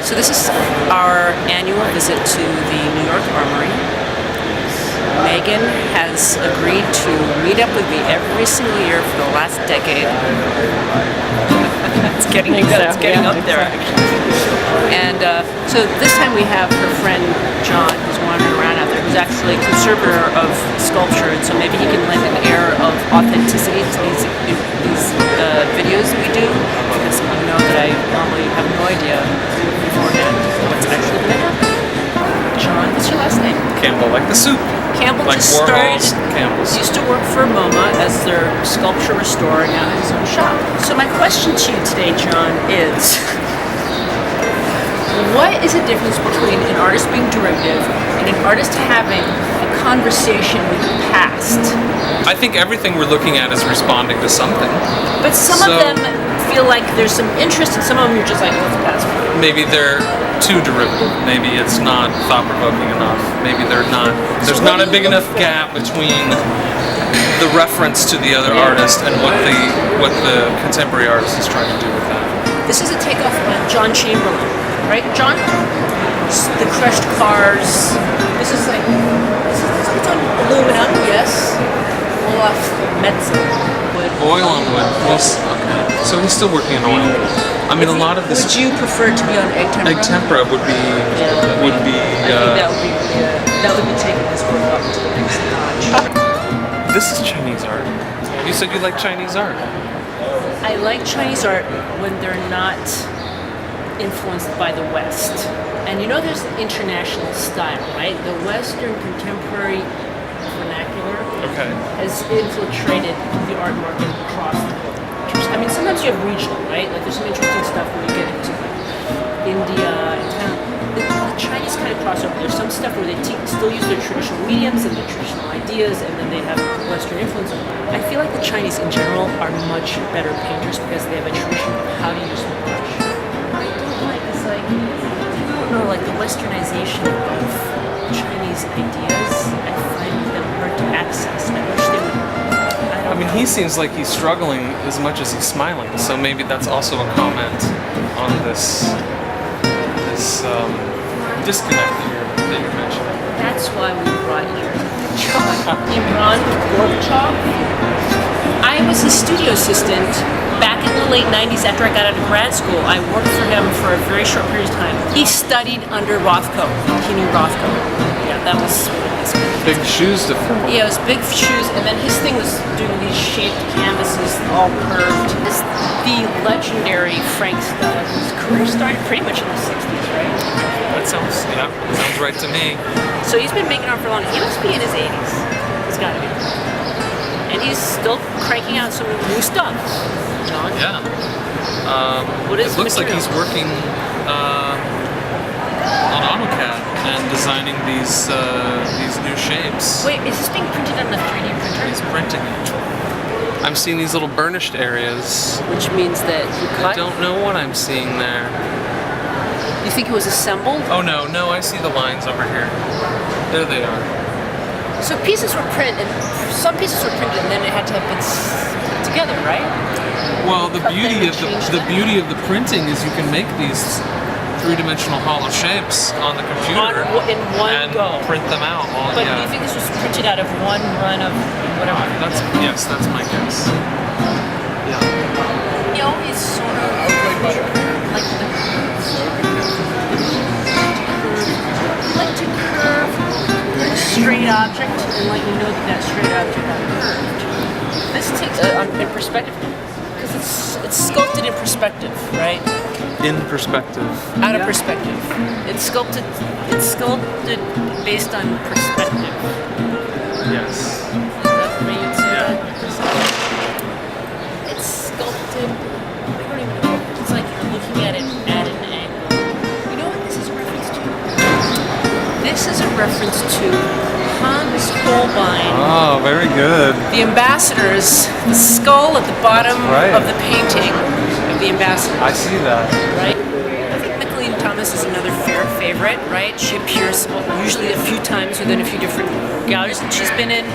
So this is our annual visit to the New York Armory. Megan has agreed to meet up with me every single year for the last decade. It's getting up there, actually. And so this time we have her friend John, who's wandering around out there, who's actually a conservator of sculpture, and so maybe he can lend an air of authenticity to these videos we do, because I know that I normally have no idea beforehand what's actually going to happen. John, what's your last name? Campbell, like the soup. Campbell like just started, used to work for MoMA as their sculpture restorer, now has his own shop. So my question to you today, John, is what is the difference between an artist being derivative and an artist having a conversation with the past? I think everything we're looking at is responding to something. But some of them feel like there's some interest, and some of them you're just like, what's the past? Maybe they're too derivative. Maybe it's not thought-provoking enough. Maybe they're not. There's not a big enough gap between the reference to the other artist and what the contemporary artist is trying to do with that. This is a takeoff on John Chamberlain, right, John? The crushed cars. This is it's on aluminum, yes. Olaf Metzel. Oil on wood. Yes. Okay. So he's still working in oil. I mean, a lot of this. Would you prefer it to be on egg tempera? Egg tempera would be. I think that would be taking this work up to the next notch. This is Chinese art. You said you like Chinese art. I like Chinese art when they're not influenced by the West. And you know, there's international style, right? The Western contemporary vernacular has infiltrated the art market across the world. I mean, sometimes you have regional, right? Like there's some interesting stuff when you get into like India and Thailand. The Chinese kind of cross over. There's some stuff where they still use their traditional mediums and their traditional ideas, and then they have Western influence. I feel like the Chinese in general are much better painters because they have a tradition of how to use the brush. What I don't like is like, I don't know, like the westernization of Chinese ideas. I find them hard to access. I wish they would. I mean, he seems like he's struggling as much as he's smiling, so maybe that's also a comment on this disconnect that you're mentioning. That's why we brought here John Imran Gorbachev. I was his studio assistant back in the late 90s after I got out of grad school. I worked for him for a very short period of time. He studied under Rothko. He knew Rothko. Yeah, that was big shoes to fill. Yeah, it was big shoes, and then his thing was doing these shaped canvases, all curved. This the legendary Frank Stella, whose career started pretty much in the 60s, right? That sounds right to me. So he's been making art for long. He must be in his 80s. He's got to be. And he's still cranking out some new stuff, John. Yeah. It looks like he's working on AutoCAD and designing these new shapes. Wait, is this being printed on the 3D printer? He's printing it. I'm seeing these little burnished areas. Which means that you cut? I don't know what I'm seeing there. You think it was assembled? Oh no, I see the lines over here. There they are. So pieces were printed, some pieces were printed and then it had to have been put together, right? Well, the beauty of the printing is you can make these three-dimensional hollow shapes on the computer in one go. Print them out. Do you think this was printed out of one run of whatever? Yes, that's my guess. Yeah. He always sort of like to curve a straight object and let you know that straight object got curved. This takes in perspective because it's sculpted in perspective, right? In perspective. Out of perspective. It's sculpted based on perspective. Yes. Is that the way you'd say that? It's sculpted. I don't even know. It's like you're looking at it at an angle. You know what this is a reference to? This is a reference to Hans Holbein. Oh, very good. The ambassadors, the skull at the bottom of the painting of the ambassadors. I see that. Right? I think Mickalene Thomas is another favorite, right? She appears usually a few times within a few different galleries, and she's been in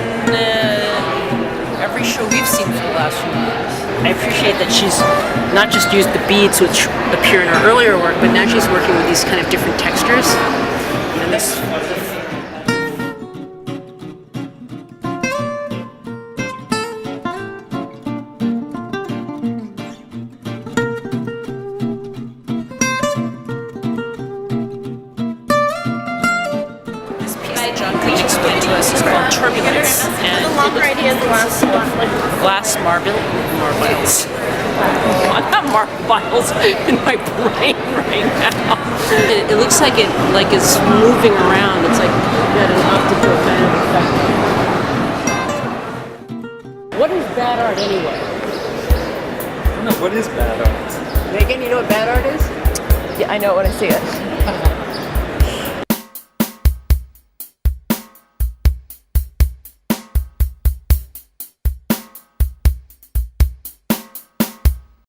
every show we've seen for the last few years. I appreciate that she's not just used the beads which appear in her earlier work, but now she's working with these kind of different textures. And this. John couldn't explain to us is called turbulence, and The longer idea is the last one. glass marbles. I have marbles in my brain right now. It looks like it's moving around. It's like got an optical kind of effect. What is bad art anyway? I don't know, what is bad art? Megan, you know what bad art is? Yeah, I know it when I see it.